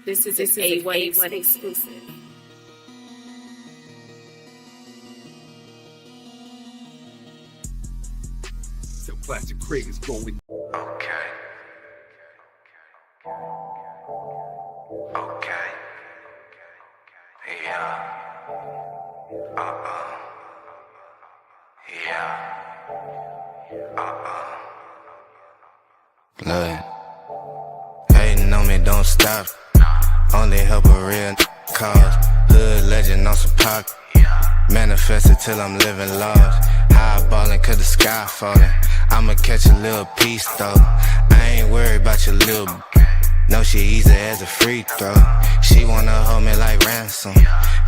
This is an A1 exclusive. So Classic Craig is going. Okay. Okay. Yeah. Yeah. Look. Hating on me, don't stop. Only help a real cause. Hood legend on some pop. Manifested till I'm living large. High ballin' cause the sky falling. I'ma catch a little piece though. I ain't worried about your little. No, she easy as a free throw. She wanna hold me like ransom.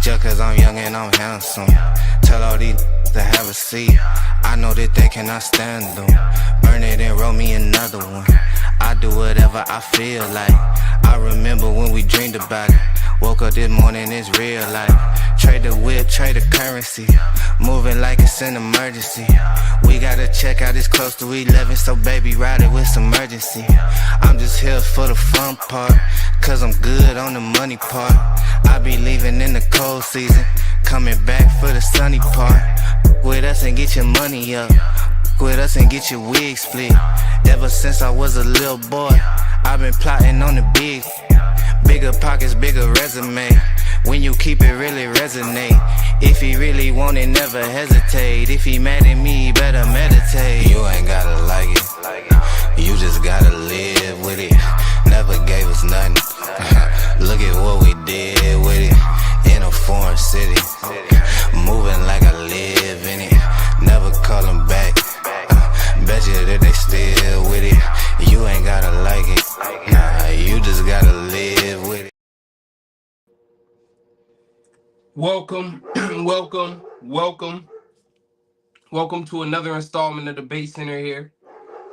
Just cause I'm young and I'm handsome. Tell all these to have a seat. I know that they cannot stand them. Burn it and roll me another one. I do whatever I feel like. I remember when we dreamed about it. Woke up this morning, it's real life. Trade the whip, trade the currency. Moving like it's an emergency. We gotta check out, it's close to 11, so baby ride it with some urgency. I'm just here for the fun part, cause I'm good on the money part. I be leaving in the cold season, coming back for the sunny part. With us and get your money up. With us and get your wig split. Ever since I was a little boy, I've been plotting on the big. Bigger pockets, bigger resume. When you keep it, really resonate. If he really want it, never hesitate. If he mad at me, he better meditate. You ain't gotta like it, you just gotta live with it. Never gave us nothing. Look at what we did with it. In a foreign city, moving like I live in it. Never call them back. Bet you that they still with it. You ain't gotta like it, nah, you just gotta live with it. Welcome, welcome to another installment of the Debate Center here.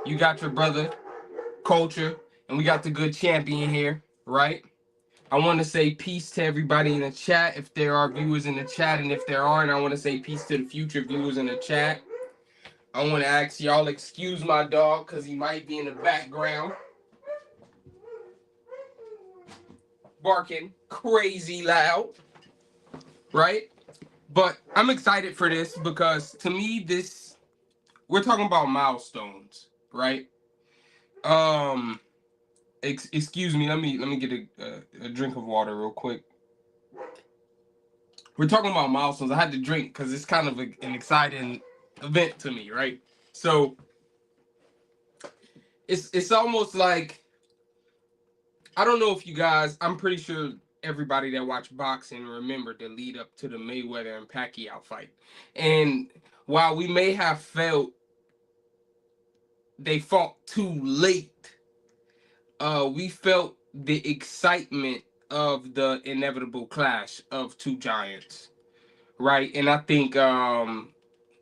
You got your brother, Culture, and we got the good champion here, right? I want to say peace to everybody in the chat, if there are viewers in the chat, and if there aren't, I want to say peace to the future viewers in the chat. I want to ask y'all excuse my dog, because he might be in the background barking crazy loud, right? But I'm excited for this because to me, we're talking about milestones, right? Excuse me. Let me get a drink of water real quick. We're talking about milestones. I had to drink because it's kind of an exciting event to me, right? So it's almost like, I don't know if you guys. I'm pretty sure everybody that watched boxing remembered the lead up to the Mayweather and Pacquiao fight, and while we may have felt they fought too late, we felt the excitement of the inevitable clash of two giants, right? And I think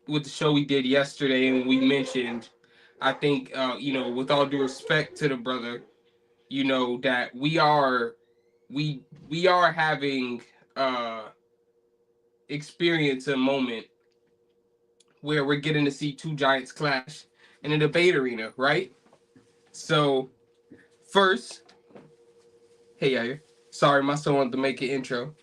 with the show we did yesterday and we mentioned, I think with all due respect to the brother, that we are having experience a moment where we're getting to see two giants clash in a debate arena, right? So first, hey Yair. Sorry, my son wanted to make an intro.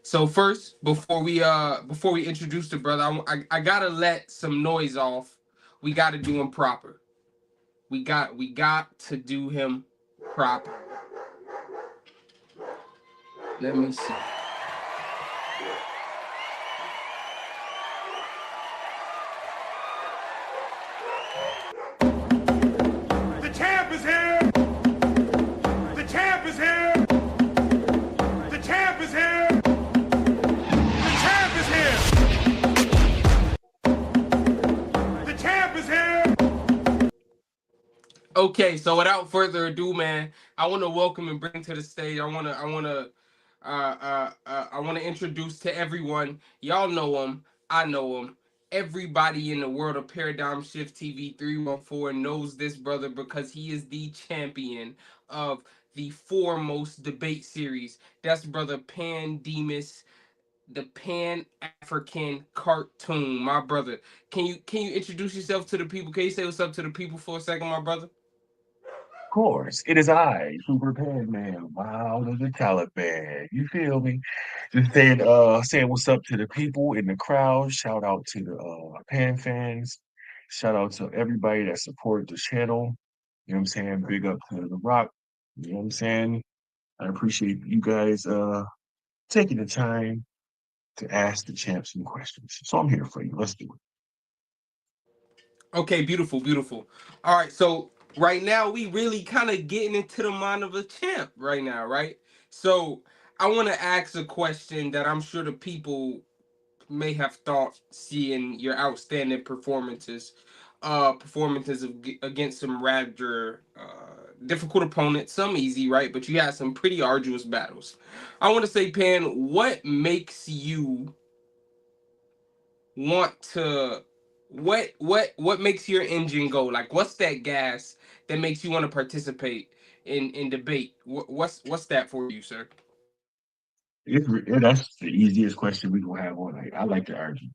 So first, before we introduce the brother, I gotta let some noise off. We gotta do him proper. We got to do him proper. Let me see. The champ is here. The champ is here. The champ is here. The champ is here. The champ is here. Okay, so without further ado, man, I want to welcome and bring to the stage. I want to introduce to everyone. Y'all know him. I know him. Everybody in the world of Paradigm Shift TV 314 knows this brother because he is the champion of the foremost debate series. That's brother Pandemus, the Pan African cartoon. My brother, can you introduce yourself to the people? Can you say what's up to the people for a second, my brother? course, it is I, Super Pan Man, Wild of the Taliban. You feel me? Just saying what's up to the people in the crowd. Shout out to the Pan fans. Shout out to everybody that supported the channel. You know what I'm saying? Big up to the Rock. You know what I'm saying? I appreciate you guys taking the time to ask the champ some questions. So I'm here for you. Let's do it. Okay, beautiful, beautiful. All right, so right now we really kind of getting into the mind of a champ right now, right? So I want to ask a question that I'm sure the people may have thought seeing your outstanding performances against some rather difficult opponents, some easy, right? But you had some pretty arduous battles. I want to say, Pan, what makes you want to what makes your engine go? Like, what's that gas that makes you want to participate in debate? What's that for you, sir? That's the easiest question we gonna have on. Like, I like to argue,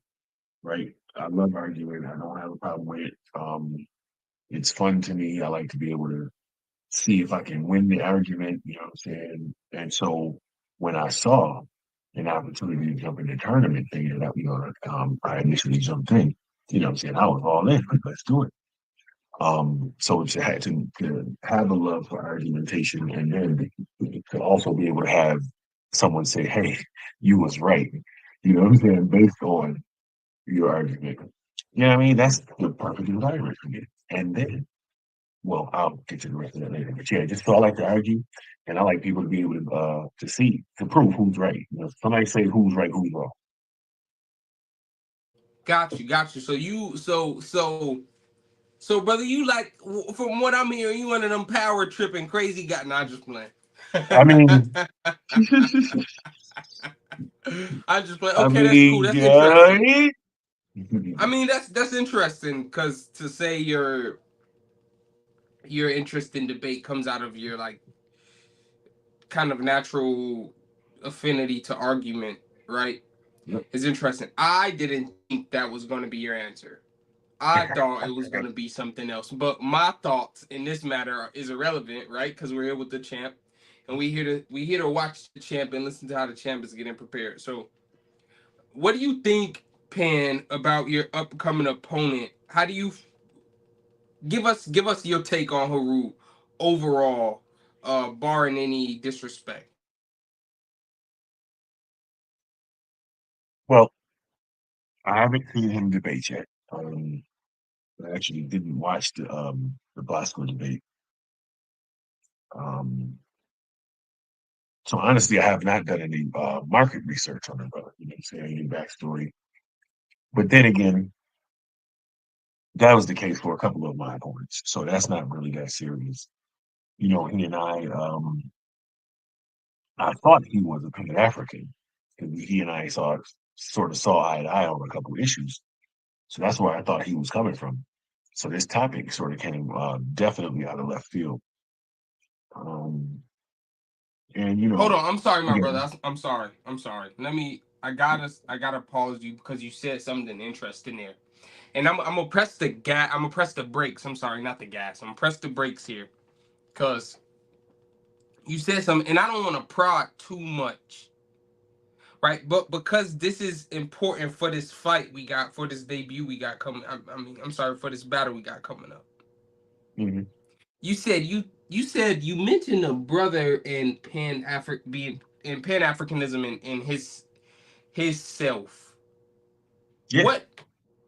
right? I love arguing. I don't have a problem with it. It's fun to me. I like to be able to see if I can win the argument, you know what I'm saying? And so when I saw an opportunity to jump in the tournament thing that I initially jumped in, you know what I'm saying? I was all in, like, let's do it. So to have a love for argumentation and then to also be able to have someone say, hey, you was right, you know what I'm saying, based on your argument. You know what I mean? That's the perfect environment for me. And then well, I'll get to the rest of that later. But yeah, just so I like to argue, and I like people to be able to prove who's right. You know, somebody say who's right, who's wrong. Got you, got you. So so brother, you like from what I'm hearing, you one of them power tripping crazy guy. Nah, just playing. I mean, I just play. I Okay, that's cool. mean, That's interesting. yeah. I mean, that's interesting because to say your interest in debate comes out of your like kind of natural affinity to argument, right? Yep. It's interesting. I didn't think that was going to be your answer. I thought it was going to be something else. But my thoughts in this matter is irrelevant, right? Because we're here with the champ, and we here to watch the champ and listen to how the champ is getting prepared. So, what do you think, Pan, about your upcoming opponent? How do you give us your take on Haru overall, barring any disrespect? Well, I haven't seen him debate yet. I actually didn't watch the Bosco debate. Um, so honestly, I have not done any market research on him, brother. You know what I'm saying? Any backstory. But then again, that was the case for a couple of my opponents. So that's not really that serious. You know, I thought he was a Pan African. He and I sort of saw eye to eye on a couple of issues. So that's where I thought he was coming from. So this topic sort of came definitely out of left field. Um, and you Hold know, on, I'm sorry, my brother. again, I'm sorry. I'm sorry. I gotta pause you because you said something interesting there, and I'm gonna press the gas. I'm gonna press the brakes. I'm sorry, not the gas. I'm gonna press the brakes here because you said something, and I don't want to prod too much, right? But because this is important for this fight we got, for this debut we got coming. I mean, I'm sorry for this battle we got coming up. mhm. You mentioned a brother in Pan Africanism in his self. Yeah.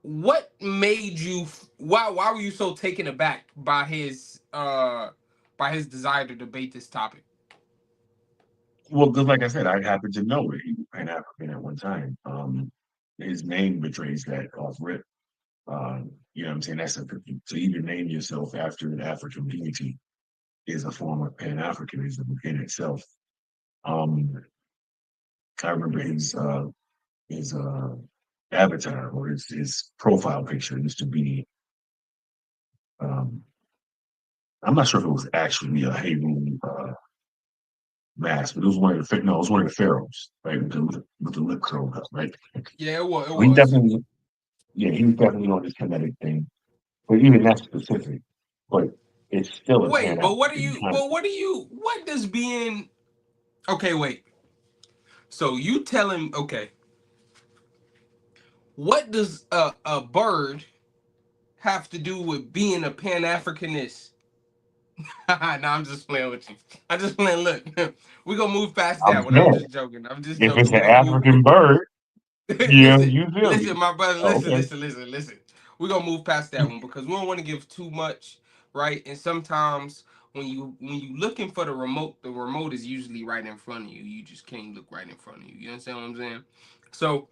What made you why were you so taken aback by his desire to debate this topic? Well, because like I said, I happened to know that he was Pan African at one time. His name betrays that off rip. You know what I'm saying? To even name yourself after an African deity is a form of Pan Africanism in itself. Um, I remember his avatar or his profile picture used to be um, I'm not sure if it was actually a Hebrew mask, but it was one of the no, it was one of the pharaohs, right? With the lip curled up, right? Yeah, it was. It So he was. definitely, yeah, he was definitely on this kinetic thing. But even that's specific. But it's still a Wait, Pan but what are African you? kind of But what are you? What does being? Okay, wait. So you tell him? Okay, what does a bird have to do with being a Pan Africanist? No, I'm just playing with you. I'm just playing. Look, we gonna move past I'm that one. I'm saying. just joking. I'm just If it's joking. an We gonna move. African bird, yeah, Listen, you feel listen, me? my brother. Listen, Okay. listen, listen, listen. We're gonna move past that one because we don't want to give too much, right? And sometimes when you looking for the remote is usually right in front of you. You just can't look right in front of you. You understand what I'm saying? So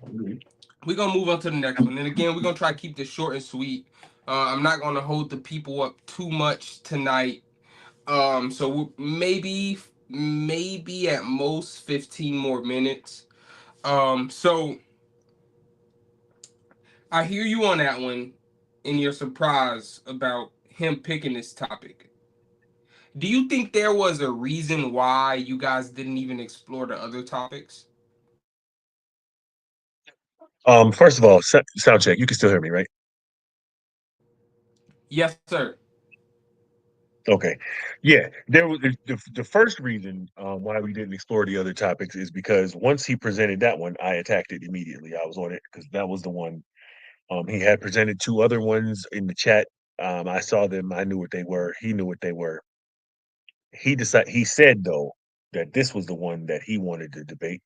we're gonna move on to the next one. And again, we're gonna try to keep this short and sweet. I'm not gonna hold the people up too much tonight. So maybe at most 15 more minutes. So I hear you on that one, and you're surprised about him picking this topic. Do you think there was a reason why you guys didn't even explore the other topics? First of all, sound check. You can still hear me, right? Yes, sir. Okay. Yeah, there was the first reason why we didn't explore the other topics is because once he presented that one, I attacked it immediately. I was on it because that was the one. He had presented two other ones in the chat. I saw them. I knew what they were. He knew what they were. He said though that this was the one that he wanted to debate.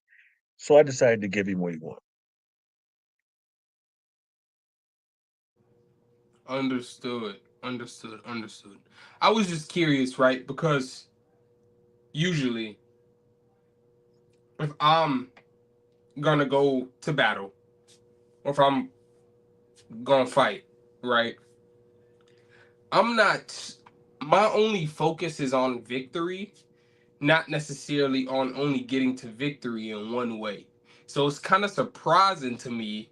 So I decided to give him what he wanted. Understood. Understood. Understood. I was just curious, right? Because usually, if I'm gonna go to battle, or if I'm gonna fight, right? I'm not. My only focus is on victory, not necessarily on only getting to victory in one way. So it's kind of surprising to me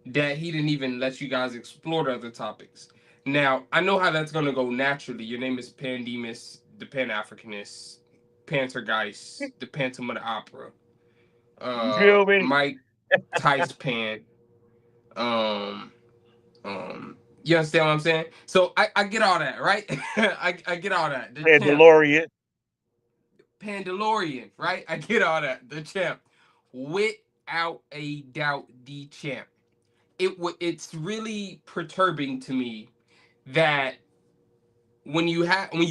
that he didn't even let you guys explore the other topics. Now, I know how that's going to go naturally. Your name is Pandemus, the Pan Africanist, Pantergeist, the Phantom of the Opera, You feel me? Mike Tice Pan. Um, you understand what I'm saying? So I get all that, right? I get all that. The And champ. DeLorean. Pandalorian, right? I get all that. The champ, without a doubt, the champ. It's really perturbing to me that when you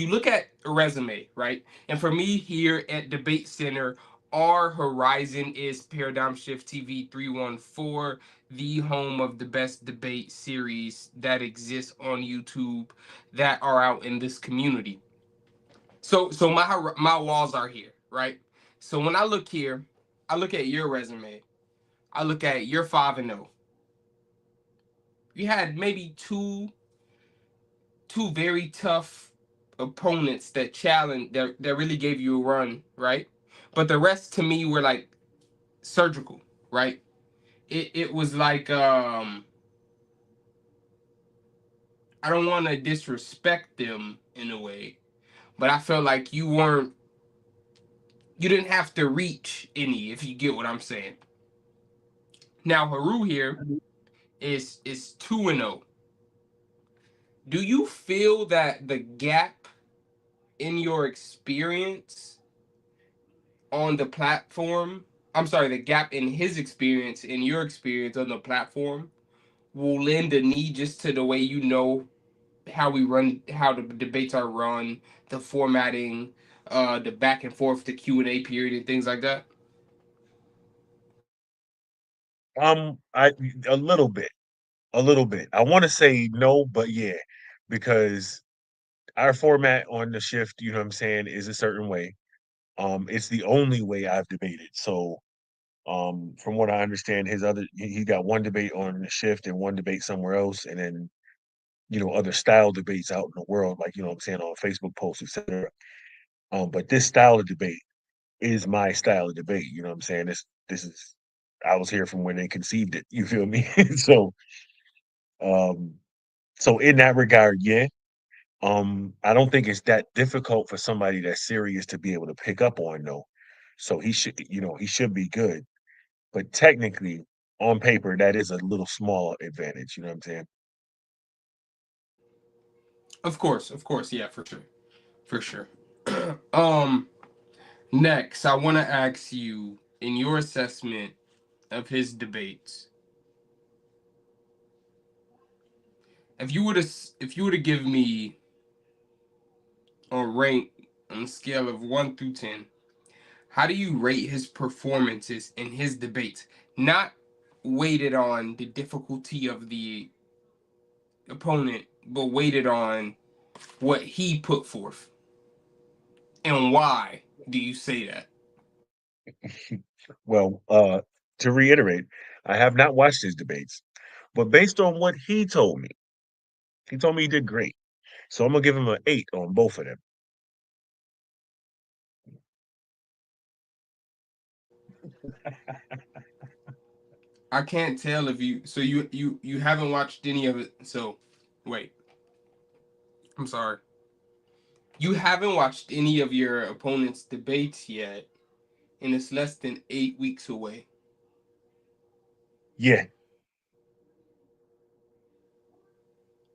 look at a resume, right? And for me here at Debate Center, our horizon is Paradigm Shift TV 314, the home of the best debate series that exists on YouTube that are out in this community. So my walls are here, right? So when I look here, I look at your resume. I look at your 5-0. You had maybe two very tough opponents that challenged that really gave you a run, right? But the rest to me were like surgical, right? It was like I don't want to disrespect them in a way, but I felt like you didn't have to reach any, if you get what I'm saying. Now Haru here is 2-0. Do you feel that the gap in your experience on the platform, I'm sorry, the gap in his experience in your experience on the platform will lend a knee just to the way you know how we run, how the debates are run, the formatting, the back and forth, the Q&A period, and things like that? I a little bit. I want to say no, but yeah, because our format on the shift, you know what I'm saying, is a certain way. It's the only way I've debated. So, from what I understand, he got one debate on the shift and one debate somewhere else, and then other style debates out in the world, like what I'm saying, on Facebook posts, etc. But this style of debate is my style of debate. You know what I'm saying? This is I was here from when they conceived it. You feel me? So, um, so in that regard, yeah. I don't think it's that difficult for somebody that's serious to be able to pick up on though. So he should be good. But technically, on paper, that is a little small advantage. You know what I'm saying? Of course, yeah, for sure. um, Next, I want to ask you, in your assessment of his debates, if you were to give me a rank on a scale of 1 through 10, how do you rate his performances in his debates? Not weighted on the difficulty of the opponent, but weighted on what he put forth. And why do you say that? Well, to reiterate, I have not watched his debates, but based on what he told me he did great. So I'm gonna give him an 8 on both of them. I can't tell if you so you haven't watched any of it. So wait, I'm sorry. You haven't watched any of your opponent's debates yet, and it's less than 8 weeks away. Yeah.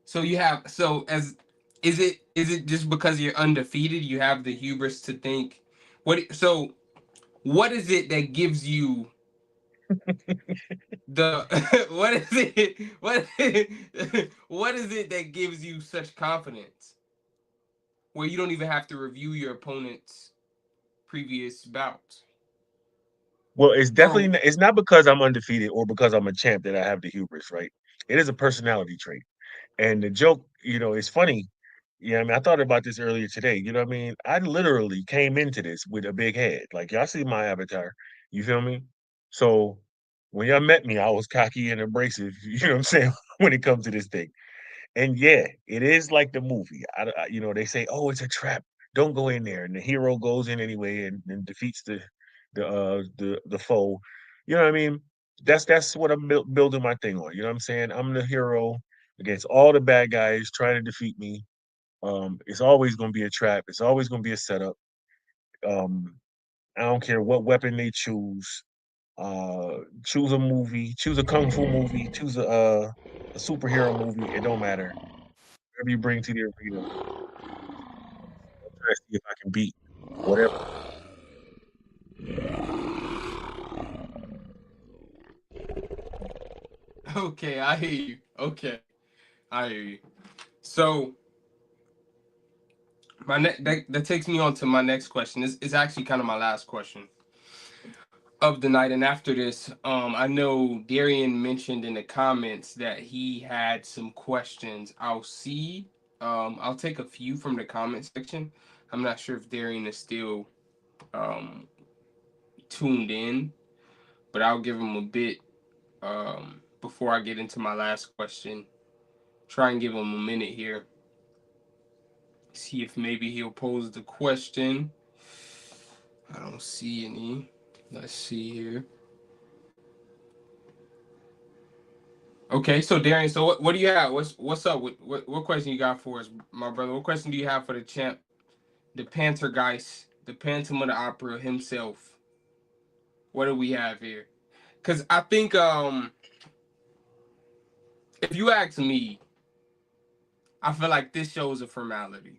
So you have so as is it just because you're undefeated you have the hubris to think what is it that gives you the what is it what is it that gives you such confidence where you don't even have to review your opponent's previous bouts? Well, Or it's not because I'm undefeated or because I'm a champ that I have the hubris, right? It is a personality trait. And the joke, is funny. Yeah, I mean, I thought about this earlier today. You know what I mean? I literally came into this with a big head. Like y'all see my avatar. You feel me? So when y'all met me, I was cocky and abrasive, you know what I'm saying, when it comes to this thing. And yeah, it is like the movie. They say, "Oh, it's a trap. Don't go in there." And the hero goes in anyway and defeats the foe. You know what I mean? That's what I'm building my thing on. You know what I'm saying? I'm the hero against all the bad guys trying to defeat me. It's always going to be a trap. It's always going to be a setup. Um, I don't care what weapon they choose. Choose a movie. Choose a kung fu movie. Choose a superhero movie. It don't matter. Whatever you bring to the arena, I'll try to see if I can beat whatever. okay, I hear you. Okay, I hear you. So that takes me on to my next question. This is actually kind of my last question of the night. And after this, I know Darian mentioned in the comments that he had some questions. I'll take a few from the comment section. I'm not sure if Darian is still um, tuned in, but I'll give him a bit before I get into my last question. Try and give him a minute here. See if maybe he'll pose the question. I don't see any. Let's see here. Okay, so Darian, so what do you have? What's up? What question you got for us, my brother? What question do you have for the champ, the Pantergeist, the Phantom of the Opera himself? What do we have here? Because I think if you ask me, I feel like this show is a formality.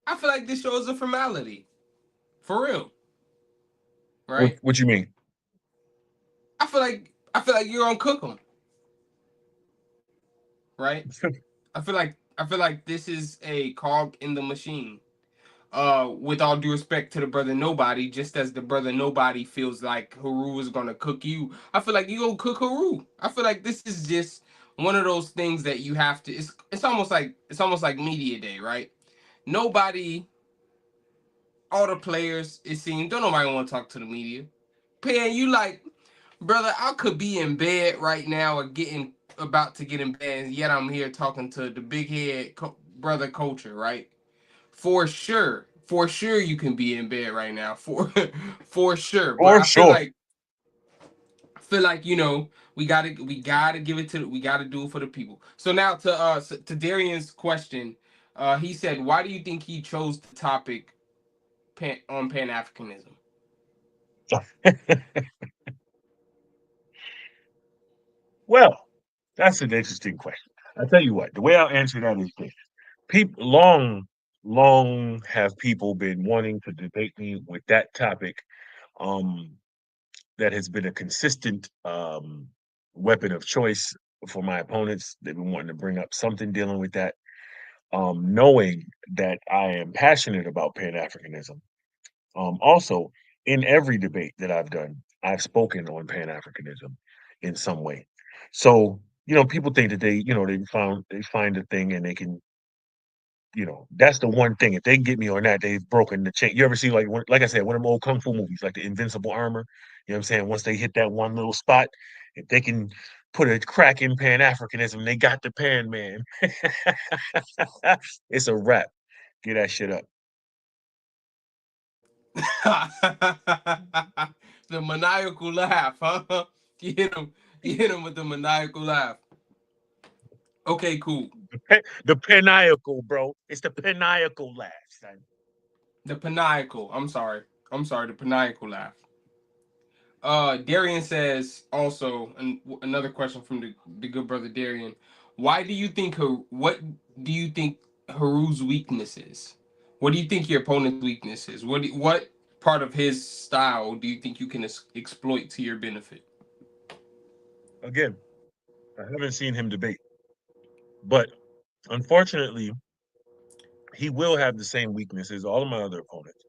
I feel like this show is a formality, for real, What right? what you mean? I feel like you're gonna cook them, right? I feel like this is a cog in the machine. With all due respect to the brother Nobody, just as the brother Nobody feels like Haru is gonna cook you, I feel like you gonna cook Haru. I feel like this is just one of those things that you have to. It's almost like media day, right? Nobody, all the players, it seems, don't nobody want to talk to the media. Pan, you like, brother, I could be in bed right now or getting about to get in bed, and yet I'm here talking to the big head brother culture, right? For sure, you can be in bed right now. For sure. But For sure. I feel like we gotta give it to we gotta do it for the people. So now to Darian's question, he said, why do you think he chose the topic on Pan Africanism? Well, that's an interesting question. I tell you what, the way I'll answer that is this: people long have people been wanting to debate me with that topic. Um, that has been a consistent weapon of choice for my opponents. They've been wanting to bring up something dealing with that, knowing that I am passionate about Pan Africanism. Also, in every debate that I've done, I've spoken on Pan Africanism in some way. So, people think that they find a thing and they can, that's the one thing. If they get me on that, they've broken the chain. You ever see like I said, one of them old kung fu movies, like the Invincible Armor? You know what I'm saying? Once they hit that one little spot, if they can put a crack in Pan Africanism, they got the Pan Man. It's a wrap. Get that shit up. The maniacal laugh, huh? You hit him. You hit him with the maniacal laugh. Okay, cool. The peniacal, bro. It's the peniacal laugh, son. The paniacal. I'm sorry. I'm sorry. The paniacal laugh. Darian says also another question from the good brother Darian. Why do you think what do you think Haru's weakness is? What do you think your opponent's weakness is? What part of his style do you think you can exploit to your benefit? Again, I haven't seen him debate, but unfortunately, he will have the same weakness as all of my other opponents.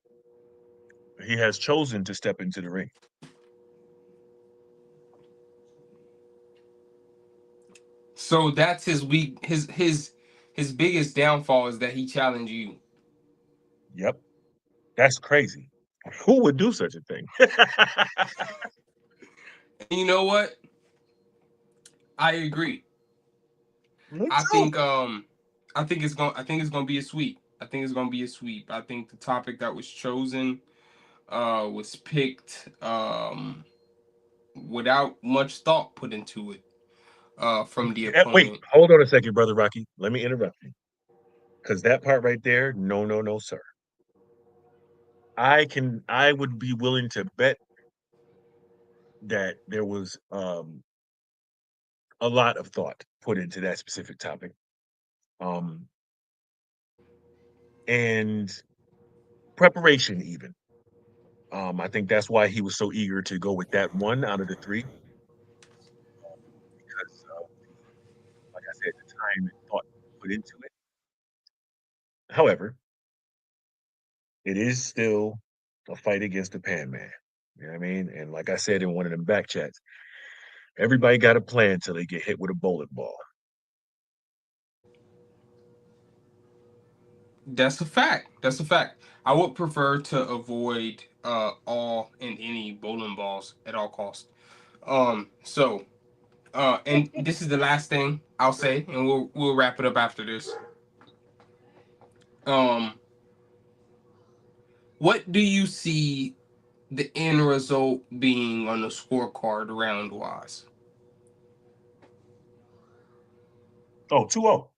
He has chosen to step into the ring. So that's his weak his biggest downfall is that he challenged you. Yep, that's crazy. Who would do such a thing? And you know what? I agree. Me I too. think I think it's gonna be a sweep. I think it's gonna be a sweep. I think the topic that was chosen was picked without much thought put into it from the Wait, opponent. hold on a second, brother Rocky. Let me interrupt you because that part right there, no, no, no, sir. I would be willing to bet that there was a lot of thought put into that specific topic. Um, and preparation even. I think that's why he was so eager to go with that one out of the three, because like I said, the time and thought put into it. However, it is still a fight against the Pan Man. You know what I mean? And like I said in one of them back chats, everybody got a plan until they get hit with a bowling ball. That's a fact. That's a fact. I would prefer to avoid all and any bowling balls at all costs. So and this is the last thing I'll say, and we'll wrap it up after this. Um, what do you see the end result being on the scorecard round wise? Oh, 2-0.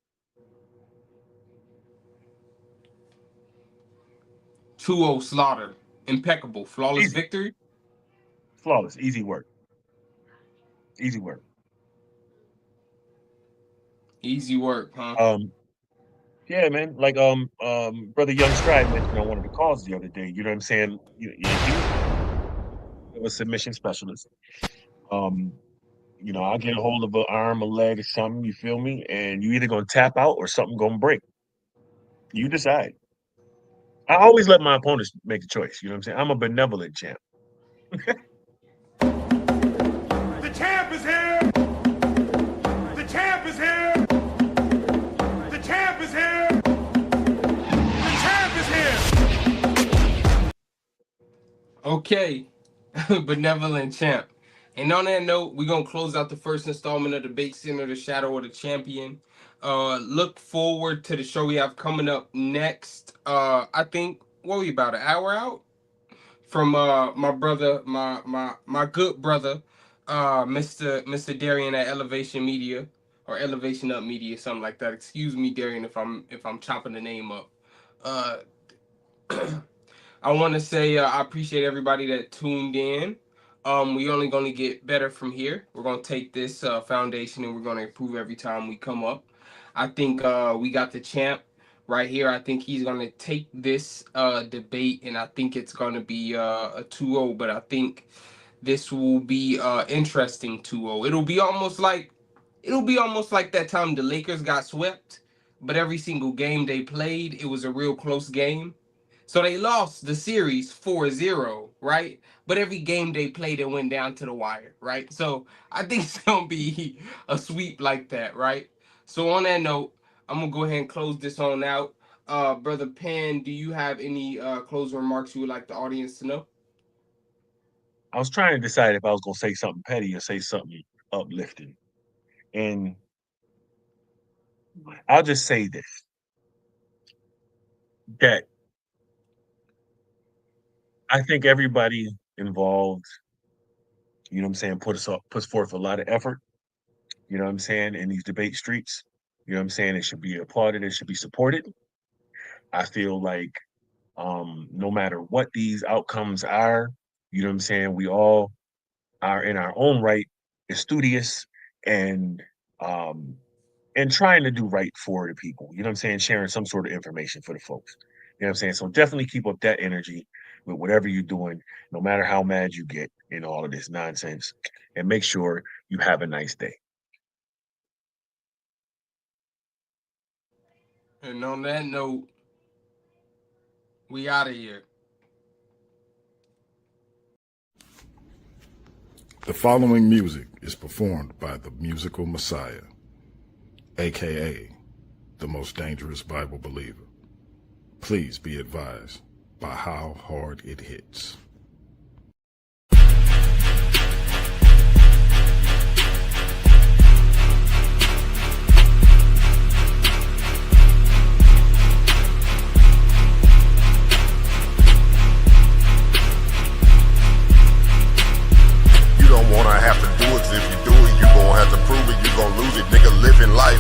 2-0 slaughter. Impeccable. Flawless Easy. victory. Flawless. Easy work. Easy work. Easy work, huh? Um, yeah, man. Like brother Young Stride mentioned on one of the calls the other day, you know what I'm saying? He was a submission specialist. Um, I get a hold of an arm, a leg, or something, you feel me? And you either gonna tap out or something gonna break. You decide. I always let my opponents make the choice. You know what I'm saying? I'm a benevolent champ. The champ is here! The champ is here! The champ is here! The champ is here! Okay. Benevolent champ. And on that note, we're gonna close out the first installment of the Debate Center, the Shadow of the Champion. Look forward to the show we have coming up next. I think what we about an hour out from my brother, my good brother, Mr. Darian at Elevation Media or Elevation Up Media, something like that. Excuse me, Darian, if I'm chopping the name up. Uh, I want to say I appreciate everybody that tuned in. We only going to get better from here. We're going to take this foundation and we're going to improve every time we come up. I think we got the champ right here. I think he's going to take this debate, and I think it's going to be a 2-0, but I think this will be interesting 2-0. It'll be almost like that time the Lakers got swept, but every single game they played, it was a real close game. So they lost the series 4-0, right? But every game they played, it went down to the wire, right? So I think it's going to be a sweep like that, right? So on that note, I'm going to go ahead and close this on out. Brother Penn, do you have any closing remarks you would like the audience to know? I was trying to decide if I was going to say something petty or say something uplifting. And I'll just say this, that I think everybody involved, you know what I'm saying, puts forth a lot of effort, you know what I'm saying, in these debate streets. You know what I'm saying? It should be applauded, it should be supported. I feel like no matter what these outcomes are, you know what I'm saying, we all are in our own right studious and um and trying to do right for the people, you know what I'm saying, sharing some sort of information for the folks. You know what I'm saying? So definitely keep up that energy with whatever you're doing, no matter how mad you get in all of this nonsense, and make sure you have a nice day. And on that note, we out of here. The following music is performed by the Musical Messiah, aka the most dangerous Bible believer. Please be advised by how hard it hits.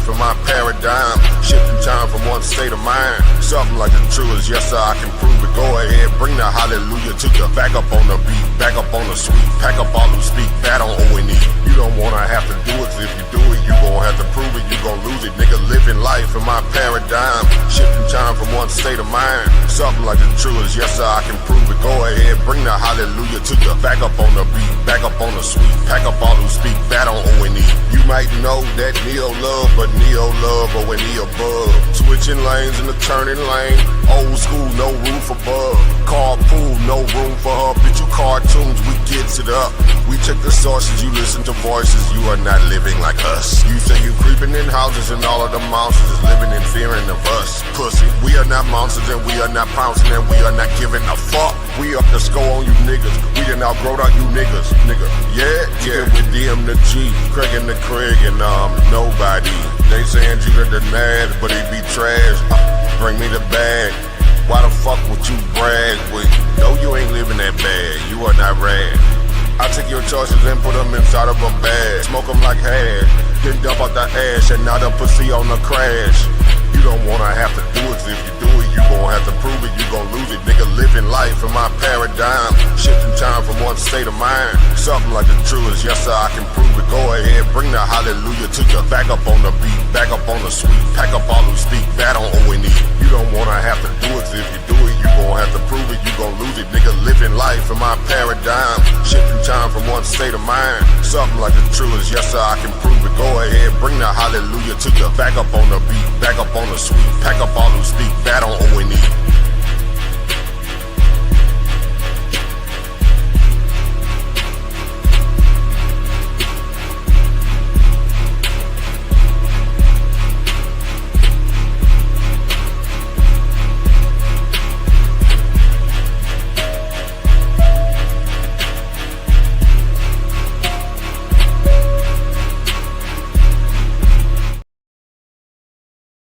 For my paradigm, shifting time from one state of mind. Something like the truth is, yes sir, I can prove it. Go ahead, bring the hallelujah to the back up on the beat, back up on the sweet, pack up all who speak bad on O&E. You don't wanna have to do it, if you do it, you gon' have to prove it, you gon' lose it. Nigga, living life in my paradigm, shifting time from one state of mind. Something like the truth is, yes sir, I can prove it. Go ahead, bring the hallelujah to the back up on the beat, back up on the sweet, pack up all who speak bad on O&E. You might know that neo-love, but neo-love or when he above. Switching lanes in the turning lane. Old school, no roof above. Carpool, no room for her. Bitch, you cartoons, we gets it up. We check the sources, you listen to voices. You are not living like us. You say you creeping in houses and all of the monsters is living in fearing of us. Pussy, we are not monsters and we are not pouncing and we are not giving a fuck. We up the score on you niggas. We done outgrowed out you niggas. Nigga, yeah. With DM the G, Craig and the Craig and nobody. They saying Judah the Nad, but he be trash. Bring me the bag. Why the fuck would you brag with? No, you ain't living that bad. You are not rad. I take your choices and put them inside of a bag. Smoke them like hash. Then dump out the ash and now the pussy on the crash. You don't wanna have to do it, if you do it, you gon' have to prove it, you gon' lose it. Nigga, living life in my paradigm, shifting time from one state of mind. Something like the truth is, yes sir, I can prove it. Go ahead, bring the hallelujah to the back up on the beat, back up on the sweet, pack up all who speak bad on O&E. You don't wanna have to do it, if you do it, you gon' have to prove it, you gon' lose it. Nigga, living life in my paradigm, shifting time from one state of mind. Something like the truth is, yes sir, I can prove it. Go ahead, bring the hallelujah to the back up on the beat, back up on the sweet, pack up all who speak bad on O&E.